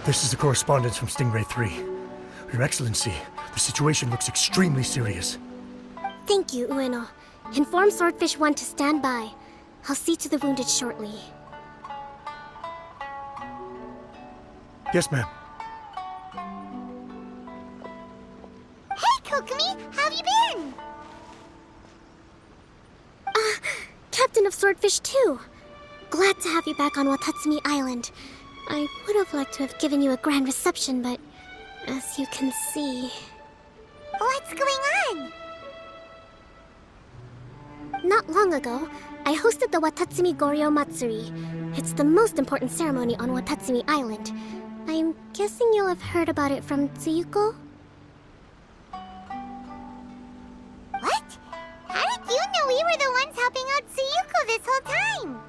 This is the correspondence from Stingray 3. Your Excellency, the situation looks extremely serious. Thank you, Ueno. Inform Swordfish 1 to stand by. I'll see to the wounded shortly. Yes, ma'am. Hey, Kokomi! How have you been? Captain of Swordfish 2. Glad to have you back on Watatsumi Island. I would have liked to have given you a grand reception, but as you can see... What's going on? Not long ago, I hosted the Watatsumi Goryo Matsuri. It's the most important ceremony on Watatsumi Island. I'm guessing you'll have heard about it from Tsuyuko? What? How did you know we were the ones helping out Tsuyuko this whole time?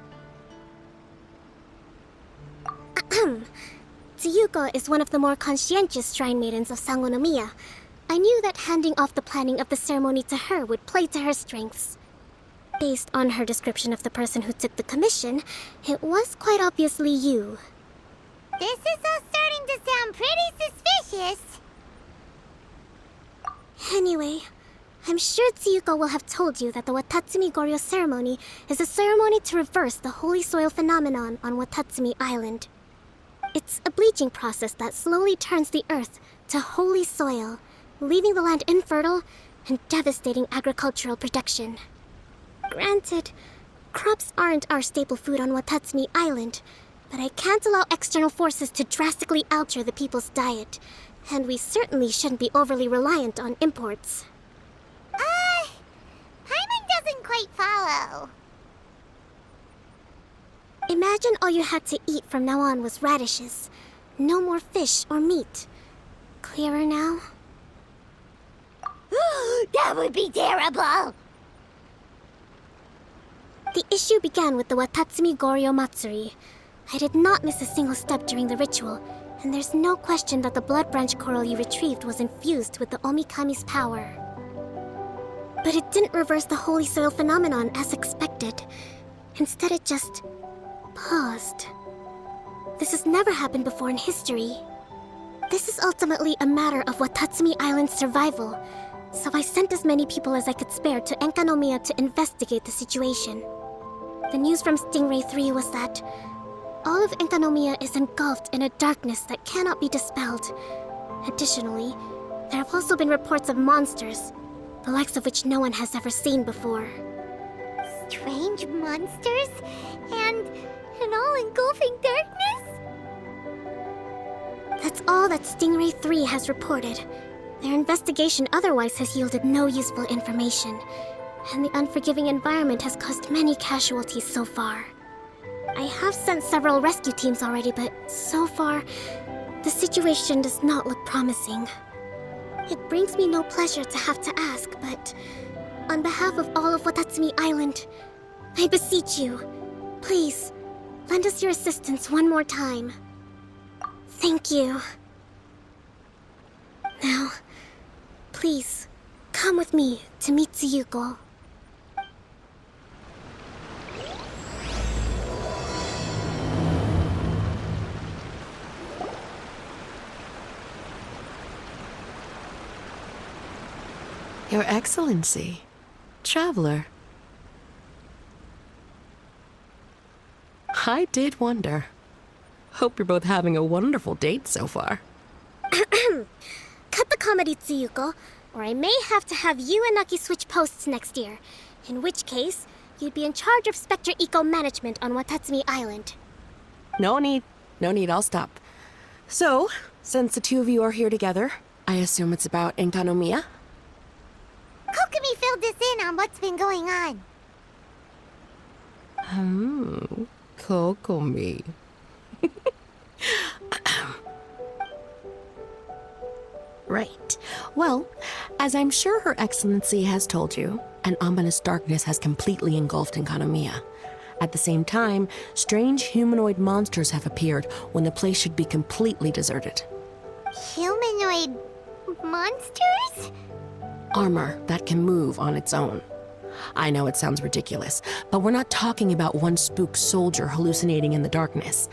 Tsuyuko is one of the more conscientious shrine maidens of Sangonomiya. I knew that handing off the planning of the ceremony to her would play to her strengths. Based on her description of the person who took the commission, it was quite obviously you. This is all starting to sound pretty suspicious. Anyway, I'm sure Tsuyuko will have told you that the Watatsumi Goryo ceremony is a ceremony to reverse the holy soil phenomenon on Watatsumi Island. It's a bleaching process that slowly turns the earth to holy soil, leaving the land infertile and devastating agricultural production. Granted, crops aren't our staple food on Watatsumi Island, but I can't allow external forces to drastically alter the people's diet, and we certainly shouldn't be overly reliant on imports. Paimon doesn't quite follow. Imagine all you had to eat from now on was radishes. No more fish or meat. Clearer now? That would be terrible! The issue began with the Watatsumi Goryo Matsuri. I did not miss a single step during the ritual, and there's no question that the blood branch coral you retrieved was infused with the Omikami's power. But it didn't reverse the holy soil phenomenon as expected. Instead, it just paused. This has never happened before in history. This is ultimately a matter of Watatsumi Island's survival, so I sent as many people as I could spare to Enkanomiya to investigate the situation. The news from Stingray 3 was that all of Enkanomiya is engulfed in a darkness that cannot be dispelled. Additionally, there have also been reports of monsters, the likes of which no one has ever seen before. Strange monsters? And an all-engulfing darkness? That's all that Stingray 3 has reported. Their investigation otherwise has yielded no useful information, and the unforgiving environment has caused many casualties so far. I have sent several rescue teams already, but so far, the situation does not look promising. It brings me no pleasure to have to ask, but on behalf of all of Watatsumi Island, I beseech you, please, lend us your assistance one more time. Thank you. Now, please, come with me to meet Tsuyuko. Your Excellency, traveler. I did wonder. Hope you're both having a wonderful date so far. Cut the comedy, Tsuyuko, or I may have to have you and Naki switch posts next year. In which case, you'd be in charge of Spectre Eco Management on Watatsumi Island. No need, I'll stop. So, since the two of you are here together, I assume it's about Enkanomiya? Kokomi filled us in on what's been going on. Kokomi. Right. Well, as I'm sure Her Excellency has told you, an ominous darkness has completely engulfed Enkanomiya. At the same time, strange humanoid monsters have appeared when the place should be completely deserted. Humanoid monsters? Armor that can move on its own. I know it sounds ridiculous, but we're not talking about one spooked soldier hallucinating in the darkness.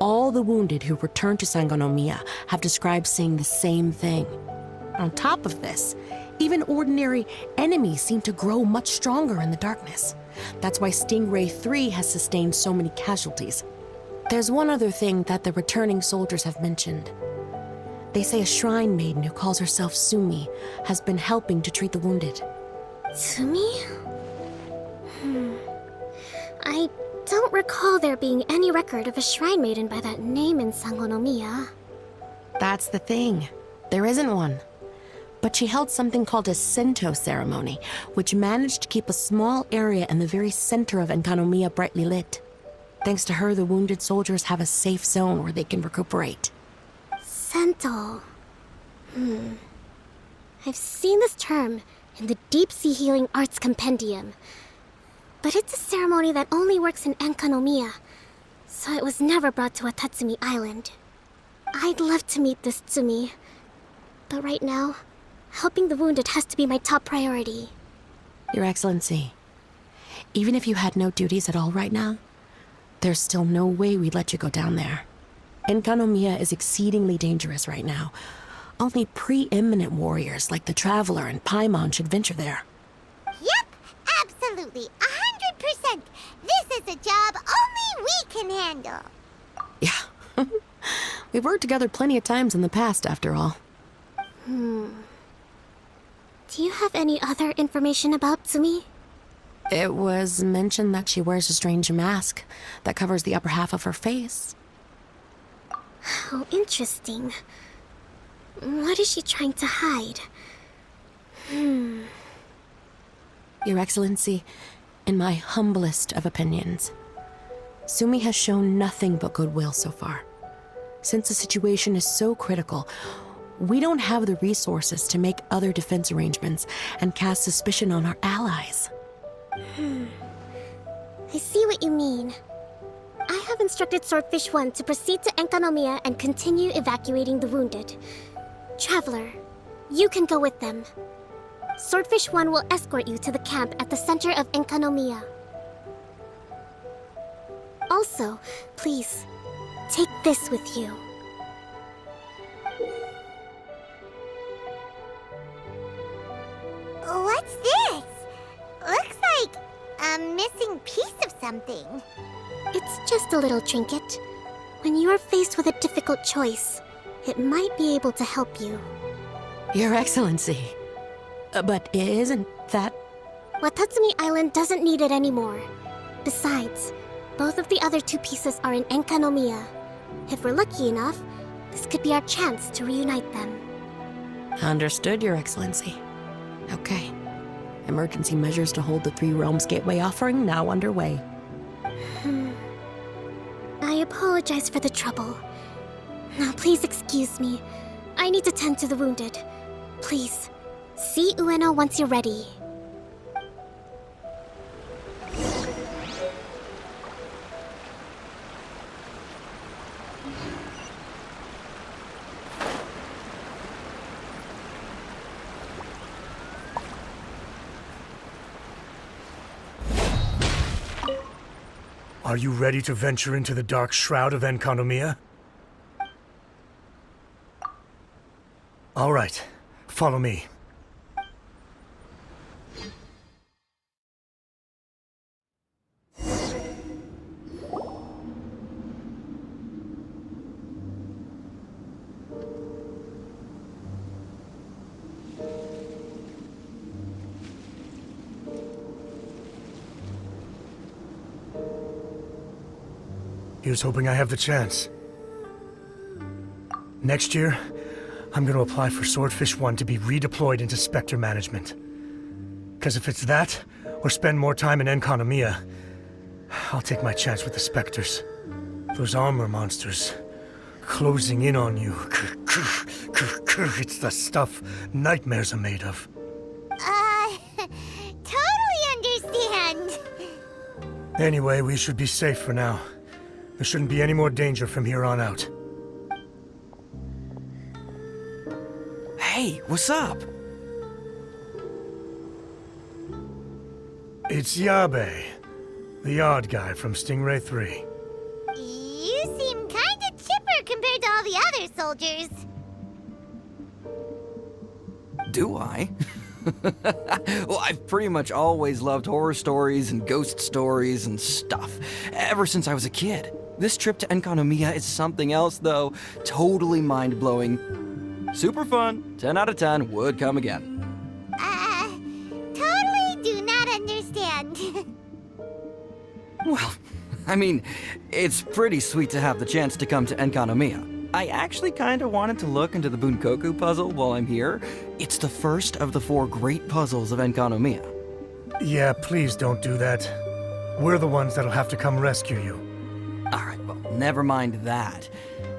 All the wounded who returned to Sangonomiya have described seeing the same thing. On top of this, even ordinary enemies seem to grow much stronger in the darkness. That's why Stingray 3 has sustained so many casualties. There's one other thing that the returning soldiers have mentioned. They say a shrine maiden who calls herself Sumi has been helping to treat the wounded. Tsumi? I don't recall there being any record of a shrine maiden by that name in Sangonomiya. That's the thing. There isn't one. But she held something called a Sento ceremony, which managed to keep a small area in the very center of Enkanomiya brightly lit. Thanks to her, the wounded soldiers have a safe zone where they can recuperate. Sento. I've seen this term in the Deep Sea Healing Arts Compendium. But it's a ceremony that only works in Enkanomiya, so it was never brought to Watatsumi Island. I'd love to meet this Tsumi, but right now, helping the wounded has to be my top priority. Your Excellency, even if you had no duties at all right now, there's still no way we'd let you go down there. Enkanomiya is exceedingly dangerous right now. Only preeminent warriors like the Traveler and Paimon should venture there. Yep, absolutely, 100%. This is a job only we can handle. Yeah. We've worked together plenty of times in the past, after all. Do you have any other information about Tsumi? It was mentioned that she wears a strange mask that covers the upper half of her face. How interesting. What is she trying to hide? Your Excellency, in my humblest of opinions, Sumi has shown nothing but goodwill so far. Since the situation is so critical, we don't have the resources to make other defense arrangements and cast suspicion on our allies. I see what you mean. I have instructed Swordfish 1 to proceed to Enkanomiya and continue evacuating the wounded. Traveler, you can go with them. Swordfish 1 will escort you to the camp at the center of Enkanomiya. Also, please, take this with you. What's this? Looks like a missing piece of something. It's just a little trinket. When you are faced with a difficult choice, it might be able to help you. Your Excellency. But isn't that... Watatsumi Island doesn't need it anymore. Besides, both of the other two pieces are in Enkanomiya. If we're lucky enough, this could be our chance to reunite them. Understood, Your Excellency. Okay. Emergency measures to hold the Three Realms Gateway offering now underway. I apologize for the trouble. Now please excuse me. I need to tend to the wounded. Please, see Ueno once you're ready. Are you ready to venture into the dark shroud of Enkanomiya? All right, follow me. Here's hoping I have the chance. Next year, I'm gonna apply for Swordfish 1 to be redeployed into Spectre management. Because if it's that, or spend more time in Enkanomiya, I'll take my chance with the Spectres. Those armor monsters, closing in on you. It's the stuff nightmares are made of. Totally understand. Anyway, we should be safe for now. There shouldn't be any more danger from here on out. Hey, what's up? It's Yabe, the odd guy from Stingray 3. You seem kind soldiers. Do I? Well, I've pretty much always loved horror stories and ghost stories and stuff, ever since I was a kid. This trip to Enkanomiya is something else, though. Totally mind-blowing. Super fun. 10 out of 10. Would come again. Totally do not understand. Well, I mean, it's pretty sweet to have the chance to come to Enkanomiya. I actually kind of wanted to look into the Bunkoku puzzle while I'm here. It's the first of the 4 great puzzles of Enkanomiya. Yeah, please don't do that. We're the ones that'll have to come rescue you. Alright, well, never mind that.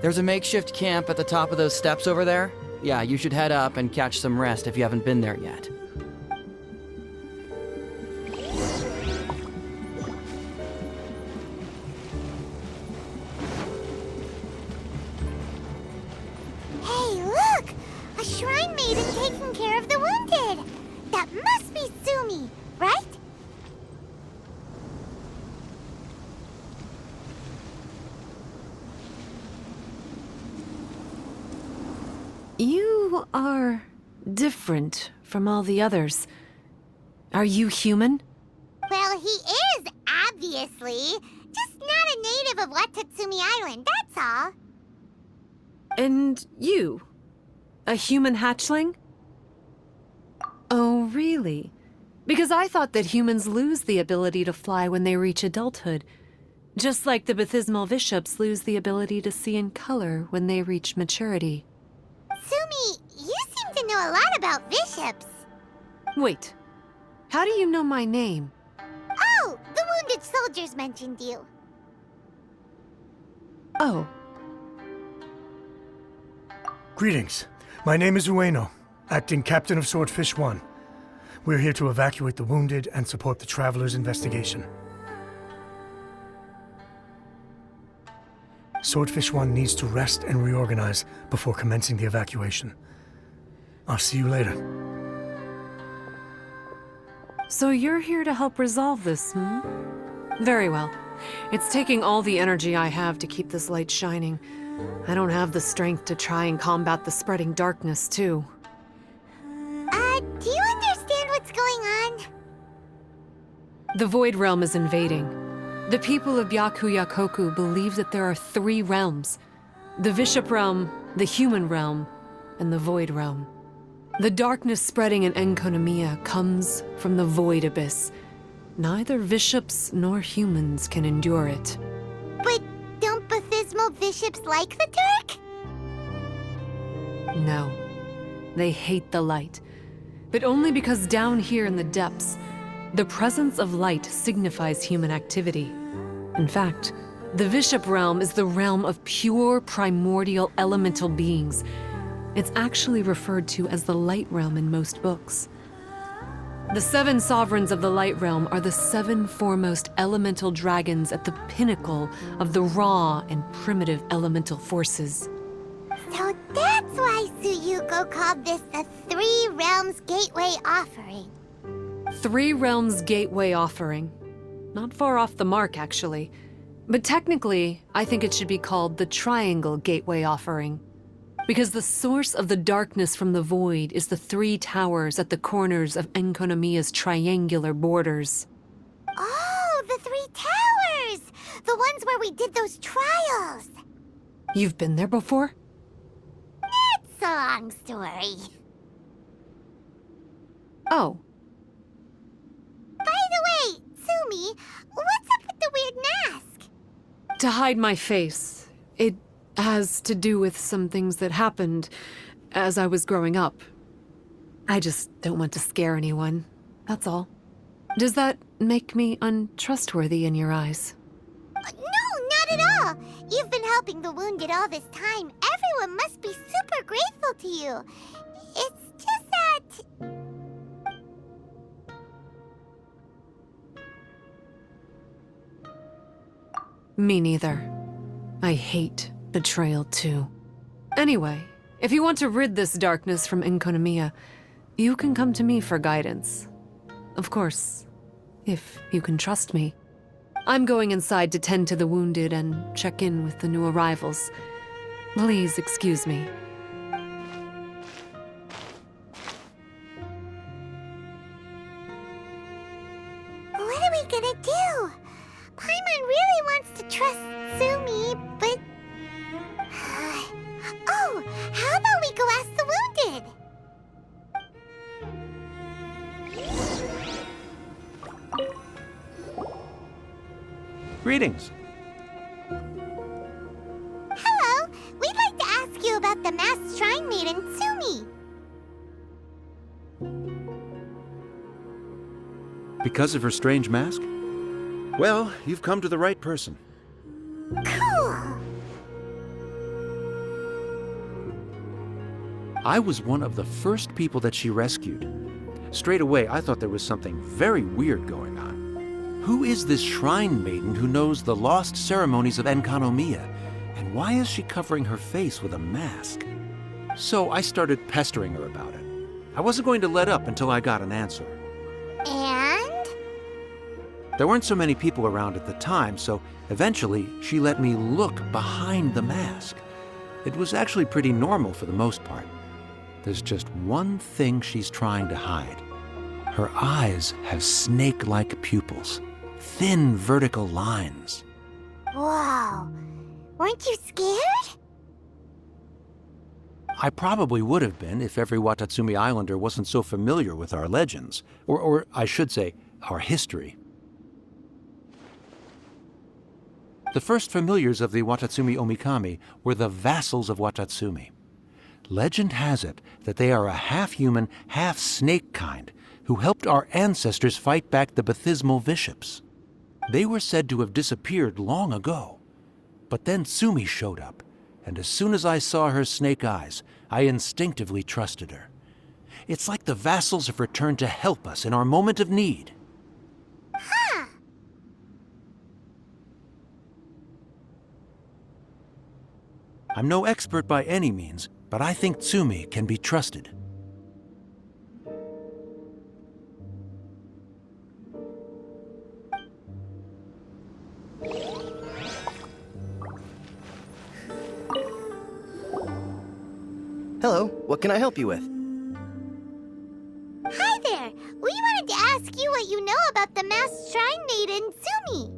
There's a makeshift camp at the top of those steps over there. Yeah, you should head up and catch some rest if you haven't been there yet. Hey, look! A shrine maiden taking care of the wounded! That must be Sumi, right? You are different from all the others. Are you human? Well, he is, obviously. Just not a native of Watatsumi Island, that's all. And you? A human hatchling? Oh, really? Because I thought that humans lose the ability to fly when they reach adulthood. Just like the baptismal bishops lose the ability to see in color when they reach maturity. Sumi, you seem to know a lot about bishops. Wait, how do you know my name? Oh, the wounded soldiers mentioned you. Oh, Greetings. My name is Ueno, acting captain of Swordfish 1. We're here to evacuate the wounded and support the traveler's investigation. Swordfish 1 needs to rest and reorganize before commencing the evacuation. I'll see you later. so you're here to help resolve this, hmm? Very well. It's taking all the energy I have to keep this light shining. I don't have the strength to try and combat the spreading darkness, too. Do you understand what's going on? The Void Realm is invading. The people of Byakuyakoku believe that there are 3 realms. The Bishop Realm, the Human Realm, and the Void Realm. The darkness spreading in Enkanomiya comes from the Void Abyss. Neither bishops nor humans can endure it. But don't baptismal bishops like the dark? No. They hate the light. But only because down here in the depths, the presence of light signifies human activity. In fact, the Bishop Realm is the realm of pure, primordial, elemental beings. It's actually referred to as the Light Realm in most books. The 7 sovereigns of the Light Realm are the 7 foremost elemental dragons at the pinnacle of the raw and primitive elemental forces. So that's why Suyuko called this the 3 Realms Gateway Offering. 3 Realms Gateway Offering. Not far off the mark, actually. But technically, I think it should be called the Triangle Gateway Offering. Because the source of the darkness from the void is the 3 towers at the corners of Enkanomiya's triangular borders. Oh, the 3 towers! The ones where we did those trials! You've been there before? It's a long story. Oh, By the way, Sumi, what's up with the weird mask? to hide my face. It has to do with some things that happened as I was growing up. I just don't want to scare anyone, that's all. Does that make me untrustworthy in your eyes? No, not at all. You've been helping the wounded all this time. Everyone must be super grateful to you. It's just that... Me neither. I hate betrayal too. Anyway, if you want to rid this darkness from Enkanomiya, you can come to me for guidance. Of course, if you can trust me. I'm going inside to tend to the wounded and check in with the new arrivals. Please excuse me. What are we gonna do? Paimon really wants to trust Sumi, but... Oh, how about we go ask the wounded? Greetings. Hello, we'd like to ask you about the masked shrine maiden, Sumi. Because of her strange mask? Well, you've come to the right person. Cool. I was one of the first people that she rescued. Straight away, I thought there was something very weird going on. Who is this shrine maiden who knows the lost ceremonies of Enkanomiya? And why is she covering her face with a mask? So I started pestering her about it. I wasn't going to let up until I got an answer. And? There weren't so many people around at the time, so eventually she let me look behind the mask. It was actually pretty normal for the most part. There's just one thing she's trying to hide. Her eyes have snake-like pupils, thin vertical lines. Whoa. Weren't you scared? I probably would have been if every Watatsumi Islander wasn't so familiar with our legends, or I should say, our history. The first familiars of the Watatsumi Omikami were the vassals of Watatsumi. Legend has it that they are a half-human, half-snake kind who helped our ancestors fight back the Bathismal Bishops. They were said to have disappeared long ago. But then Sumi showed up, and as soon as I saw her snake eyes, I instinctively trusted her. It's like the vassals have returned to help us in our moment of need. Huh. I'm no expert by any means, but I think Tsumi can be trusted. Hello, what can I help you with? Hi there. We wanted to ask you what you know about the masked shrine maiden, Sumi.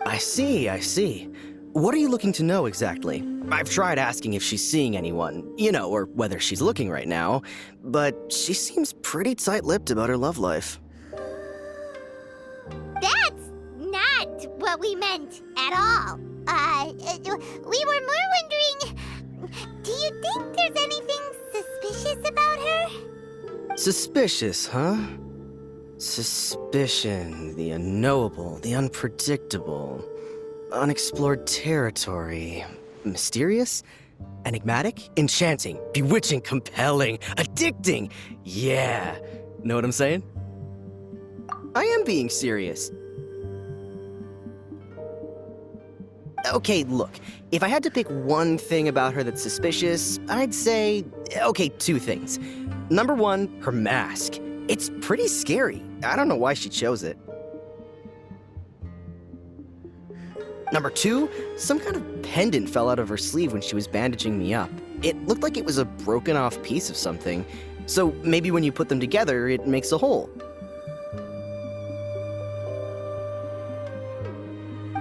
I see. What are you looking to know exactly? I've tried asking if she's seeing anyone, or whether she's looking right now, but she seems pretty tight-lipped about her love life. That's not what we meant at all. We were more wondering, do you think there's anything suspicious about her? Suspicious, huh? Suspicion, the unknowable, the unpredictable, unexplored territory. Mysterious? Enigmatic? Enchanting? Bewitching? Compelling? Addicting? Yeah. Know what I'm saying? I am being serious. Okay, look. If I had to pick one thing about her that's suspicious, I'd say, two things. Number one, her mask. It's pretty scary. I don't know why she chose it. Number two, some kind of pendant fell out of her sleeve when she was bandaging me up. It looked like it was a broken off piece of something. So maybe when you put them together, it makes a whole.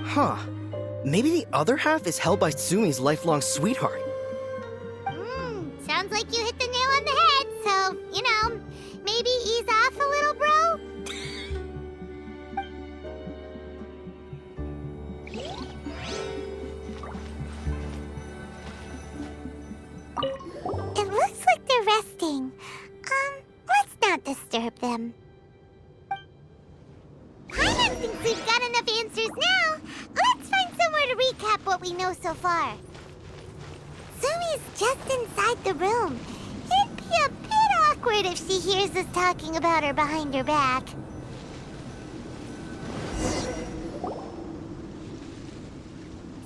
Huh. Maybe the other half is held by Tsumi's lifelong sweetheart. Sounds like you hit the nail on the head, so, maybe ease off a little, bro? It looks like they're resting. Let's not disturb them. Paimon thinks we've got enough answers now. Let's find somewhere to recap what we know so far. Sumi's just inside the room. It'd be a bit awkward if she hears us talking about her behind her back.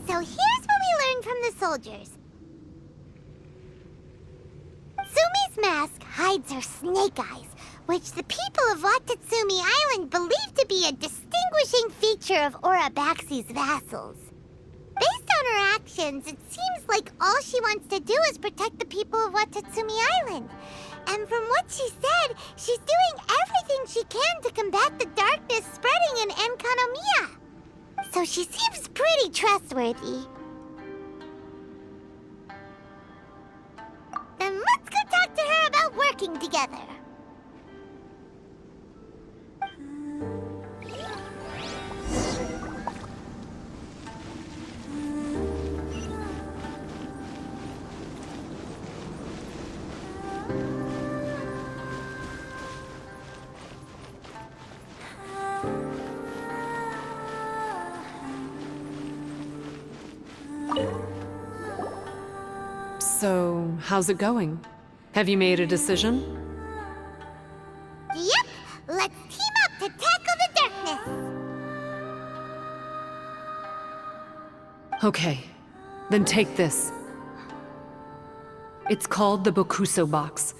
So here's what we learned from the soldiers. Sumi's mask hides her snake eyes, which the people of Watatsumi Island believe to be a distinguishing feature of Orabaxi's vassals. Based on her actions, it seems like all she wants to do is protect the people of Watatsumi Island. And from what she said, she's doing everything she can to combat the darkness spreading in Enkanomiya. So she seems pretty trustworthy. Then let's go talk to her about working together. So, how's it going? Have you made a decision? Yep, let's team up to tackle the darkness. Okay, then take this. It's called the Bokuso box.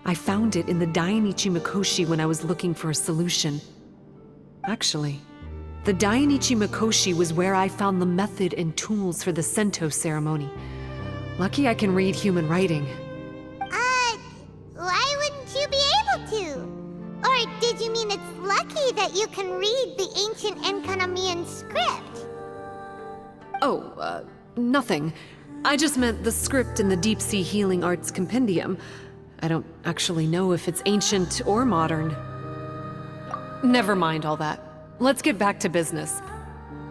I found it in the Dainichi Mikoshi when I was looking for a solution. Actually, the Dainichi Mikoshi was where I found the method and tools for the Sento ceremony. Lucky I can read human writing. Why wouldn't you be able to? Or did you mean it's lucky that you can read the ancient Enkanomian script? Oh, nothing. I just meant the script in the Deep Sea Healing Arts Compendium. I don't actually know if it's ancient or modern. Never mind all that. Let's get back to business.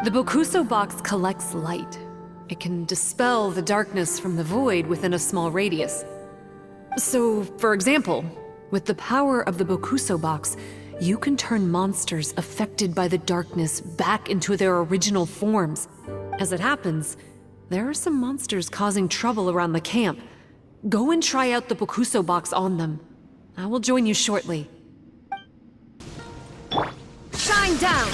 The Bokuso box collects light. It can dispel the darkness from the void within a small radius. So, for example, with the power of the Bokuso box, you can turn monsters affected by the darkness back into their original forms. As it happens, there are some monsters causing trouble around the camp. Go and try out the Bokuso box on them. I will join you shortly. Shine down!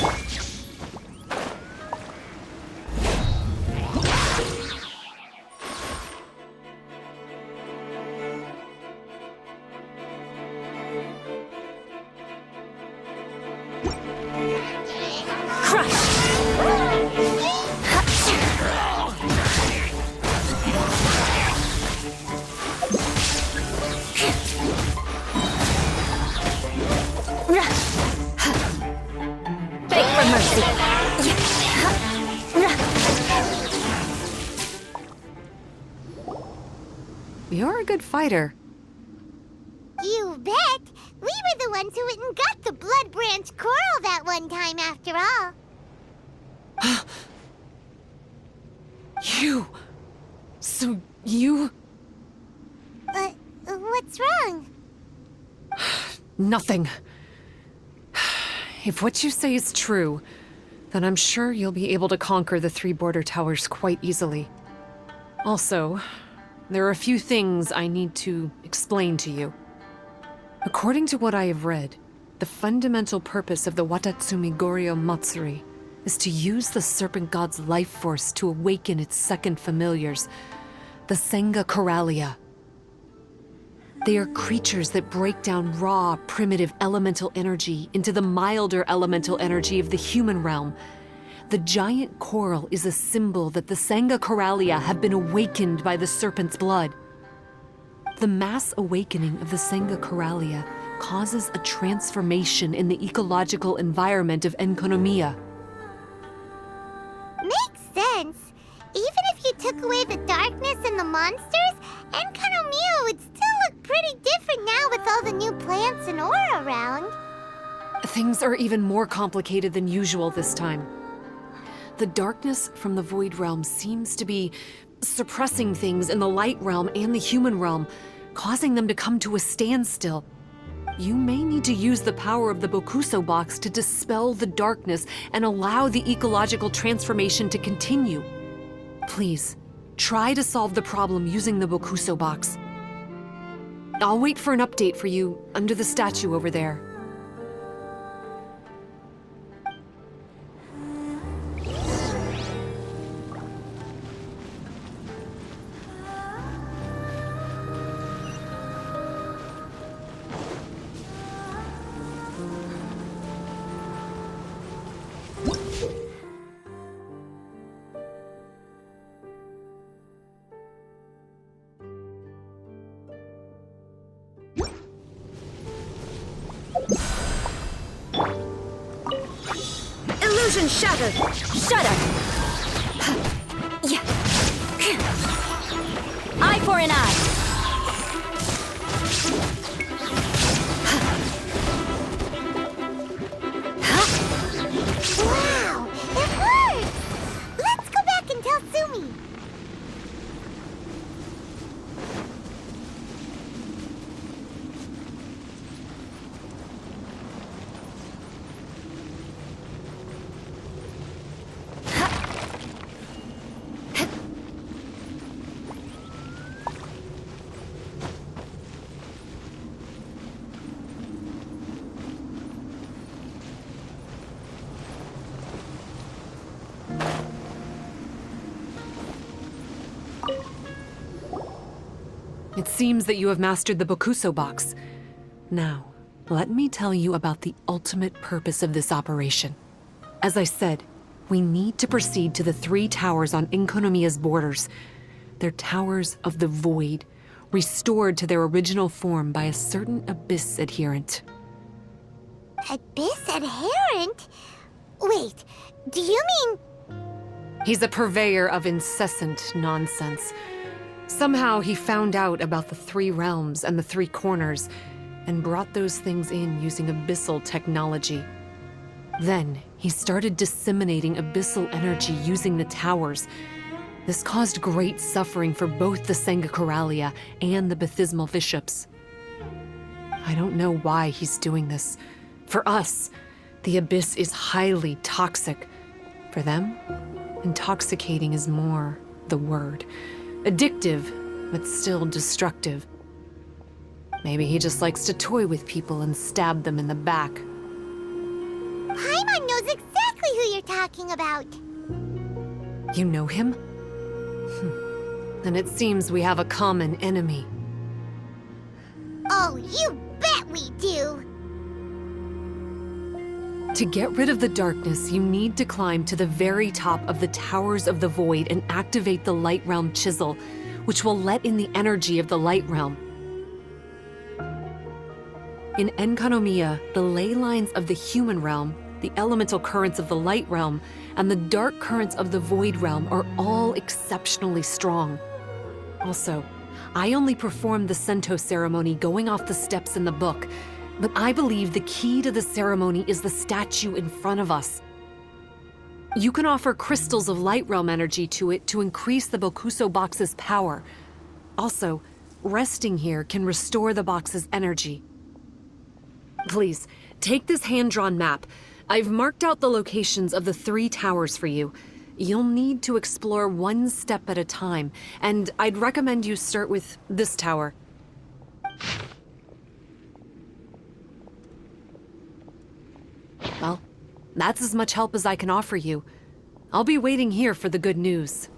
Beg for mercy. You're a good fighter. You bet! We were the ones who went and got the Blood Branch Coral that one time, after all. You... So you... What's wrong? Nothing. If what you say is true, then I'm sure you'll be able to conquer the 3 border towers quite easily. Also, there are a few things I need to explain to you. According to what I have read, the fundamental purpose of the Watatsumi Goryo Matsuri is to use the Serpent God's life force to awaken its second familiars, the Senga Coralia. They are creatures that break down raw, primitive elemental energy into the milder elemental energy of the human realm. The giant coral is a symbol that the Senga Coralia have been awakened by the serpent's blood. The mass awakening of the Senga Coralia causes a transformation in the ecological environment of Enkanomiya. Makes sense. Even if you took away the darkness and the monsters, Enkanomiya would still look pretty different now with all the new plants and ore around. Things are even more complicated than usual this time. The darkness from the Void Realm seems to be suppressing things in the Light Realm and the human realm, causing them to come to a standstill. You may need to use the power of the Bokuso box to dispel the darkness and allow the ecological transformation to continue. Please, try to solve the problem using the Bokuso box. I'll wait for an update for you under the statue over there. Illusion shattered! Shudder! Yeah. Eye for an eye. Wow, it works! Let's go back and tell Sumi. It seems that you have mastered the Bokuso box. Now, let me tell you about the ultimate purpose of this operation. As I said, we need to proceed to the 3 towers on Inkonomiya's borders. They're towers of the void, restored to their original form by a certain Abyss adherent. Abyss adherent? Wait, do you mean... He's a purveyor of incessant nonsense. Somehow he found out about the 3 realms and the 3 corners, and brought those things in using abyssal technology. Then he started disseminating abyssal energy using the towers. This caused great suffering for both the Sangakaralia and the Baptismal Bishops. I don't know why he's doing this. For us, the Abyss is highly toxic. For them, intoxicating is more the word. Addictive, but still destructive. Maybe he just likes to toy with people and stab them in the back. Paimon knows exactly who you're talking about. You know him? Then it seems we have a common enemy. Oh, you bet we do! To get rid of the darkness, you need to climb to the very top of the Towers of the Void and activate the Light Realm Chisel, which will let in the energy of the Light Realm. In Enkanomiya, the ley lines of the human realm, the elemental currents of the Light Realm, and the dark currents of the Void Realm are all exceptionally strong. Also, I only performed the Sento ceremony going off the steps in the book, but I believe the key to the ceremony is the statue in front of us. You can offer crystals of Light Realm energy to it to increase the Bokuso box's power. Also, resting here can restore the box's energy. Please, take this hand-drawn map. I've marked out the locations of the 3 towers for you. You'll need to explore one step at a time, and I'd recommend you start with this tower. Well, that's as much help as I can offer you. I'll be waiting here for the good news.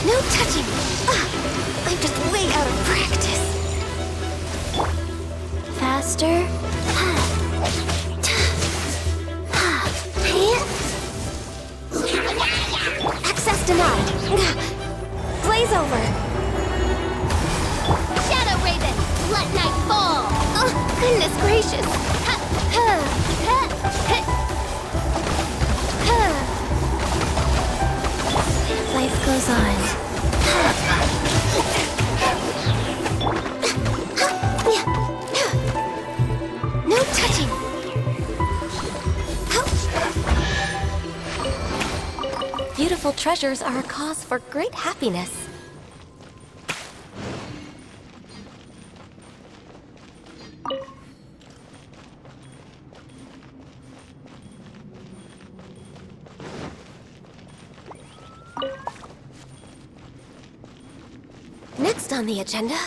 No touching! I'm just way out of practice. Faster. Access denied. Blaze over. Shadow Raven, let night fall! Oh, goodness gracious. Life goes on. No touching. Beautiful treasures are a cause for great happiness. Next on the agenda...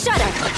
Shudder!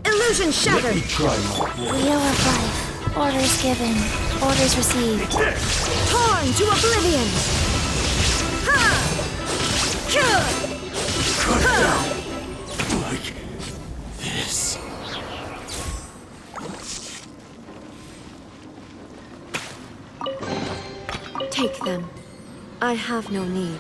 Illusion shattered! Wheel of life. Orders given. Orders received. Torn to oblivion! Ha! Like this. Take them. I have no need.